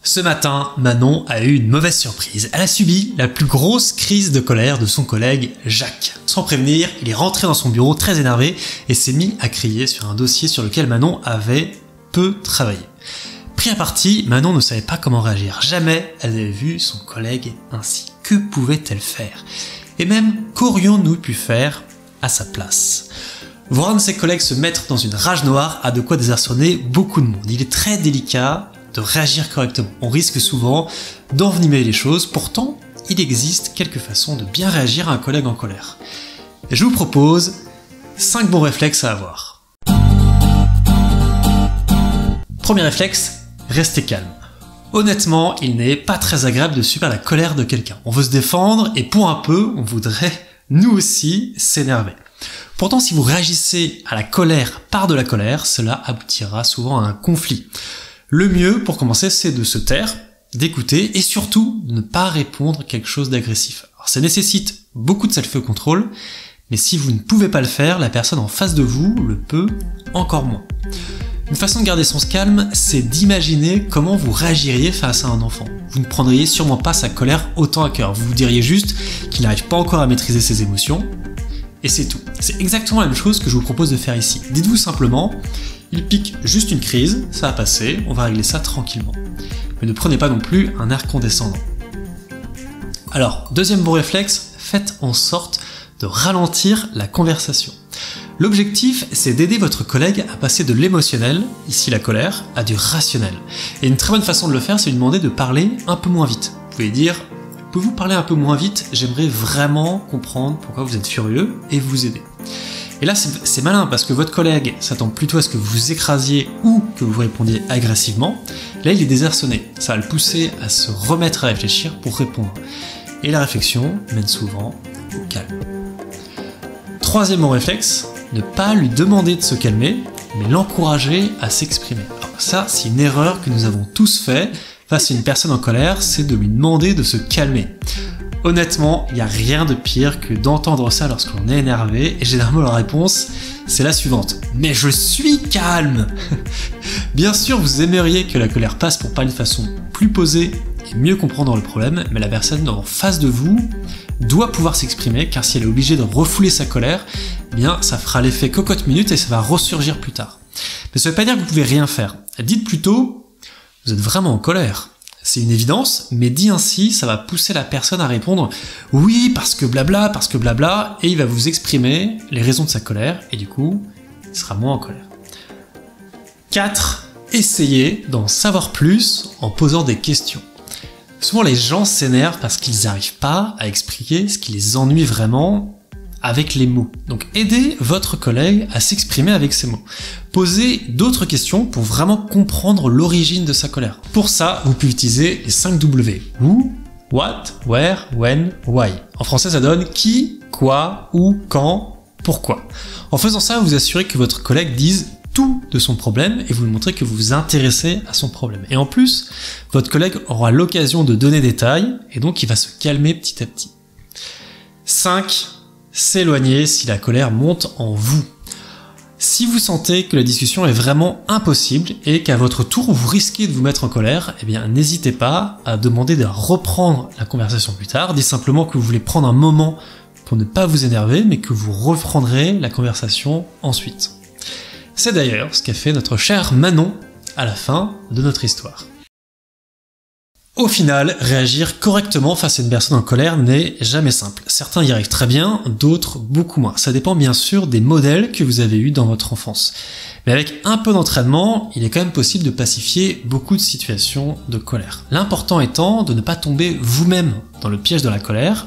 Ce matin, Manon a eu une mauvaise surprise. Elle a subi la plus grosse crise de colère de son collègue Jacques. Sans prévenir, il est rentré dans son bureau très énervé et s'est mis à crier sur un dossier sur lequel Manon avait peu travaillé. Pris à partie, Manon ne savait pas comment réagir. Jamais elle n'avait vu son collègue ainsi. Que pouvait-elle faire? Et même, qu'aurions-nous pu faire à sa place? Voir un de ses collègues se mettre dans une rage noire a de quoi désarçonner beaucoup de monde. Il est très délicat de réagir correctement. On risque souvent d'envenimer les choses, pourtant il existe quelques façons de bien réagir à un collègue en colère. Et je vous propose 5 bons réflexes à avoir. Premier réflexe, restez calme. Honnêtement, il n'est pas très agréable de subir la colère de quelqu'un. On veut se défendre et pour un peu, on voudrait nous aussi s'énerver. Pourtant, si vous réagissez à la colère par de la colère, cela aboutira souvent à un conflit. Le mieux, pour commencer, c'est de se taire, d'écouter et surtout de ne pas répondre quelque chose d'agressif. Alors, ça nécessite beaucoup de self-control, mais si vous ne pouvez pas le faire, la personne en face de vous le peut encore moins. Une façon de garder son calme, c'est d'imaginer comment vous réagiriez face à un enfant. Vous ne prendriez sûrement pas sa colère autant à cœur. Vous vous diriez juste qu'il n'arrive pas encore à maîtriser ses émotions, et c'est tout. C'est exactement la même chose que je vous propose de faire ici. Dites-vous simplement, il pique juste une crise, ça va passer, on va régler ça tranquillement. Mais ne prenez pas non plus un air condescendant. Alors, deuxième bon réflexe, faites en sorte de ralentir la conversation. L'objectif, c'est d'aider votre collègue à passer de l'émotionnel, ici la colère, à du rationnel. Et une très bonne façon de le faire, c'est de lui demander de parler un peu moins vite. Vous pouvez dire, pouvez-vous parler un peu moins vite? J'aimerais vraiment comprendre pourquoi vous êtes furieux et vous aider. Et là, c'est malin parce que votre collègue s'attend plutôt à ce que vous vous écrasiez ou que vous répondiez agressivement. Là, il est désarçonné. Ça va le pousser à se remettre à réfléchir pour répondre. Et la réflexion mène souvent au calme. Troisième bon réflexe, ne pas lui demander de se calmer, mais l'encourager à s'exprimer. Alors ça, c'est une erreur que nous avons tous fait face à une personne en colère, c'est de lui demander de se calmer. Honnêtement, il n'y a rien de pire que d'entendre ça lorsque l'on est énervé, et généralement la réponse, c'est la suivante. Mais je suis calme! Bien sûr, vous aimeriez que la colère passe pour parler de façon plus posée et mieux comprendre le problème, mais la personne en face de vous doit pouvoir s'exprimer, car si elle est obligée de refouler sa colère, eh bien ça fera l'effet cocotte minute et ça va ressurgir plus tard. Mais ça ne veut pas dire que vous pouvez rien faire. Dites plutôt, vous êtes vraiment en colère. C'est une évidence, mais dit ainsi, ça va pousser la personne à répondre « oui, parce que blabla », et il va vous exprimer les raisons de sa colère, et du coup, il sera moins en colère. 4. Essayez d'en savoir plus en posant des questions. Souvent, les gens s'énervent parce qu'ils n'arrivent pas à expliquer ce qui les ennuie vraiment avec les mots. Donc aidez votre collègue à s'exprimer avec ces mots. Posez d'autres questions pour vraiment comprendre l'origine de sa colère. Pour ça, vous pouvez utiliser les 5 W. Who, what, where, when, why. En français, ça donne qui, quoi, où, quand, pourquoi. En faisant ça, vous assurez que votre collègue dise tout de son problème et vous lui montrez que vous vous intéressez à son problème. Et en plus, votre collègue aura l'occasion de donner des détails et donc il va se calmer petit à petit. 5. S'éloigner si la colère monte en vous. Si vous sentez que la discussion est vraiment impossible et qu'à votre tour vous risquez de vous mettre en colère, eh bien n'hésitez pas à demander de reprendre la conversation plus tard. Dites simplement que vous voulez prendre un moment pour ne pas vous énerver, mais que vous reprendrez la conversation ensuite. C'est d'ailleurs ce qu'a fait notre chère Manon à la fin de notre histoire. Au final, réagir correctement face à une personne en colère n'est jamais simple. Certains y arrivent très bien, d'autres beaucoup moins. Ça dépend bien sûr des modèles que vous avez eus dans votre enfance. Mais avec un peu d'entraînement, il est quand même possible de pacifier beaucoup de situations de colère. L'important étant de ne pas tomber vous-même dans le piège de la colère,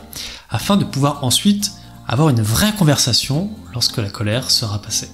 afin de pouvoir ensuite avoir une vraie conversation lorsque la colère sera passée.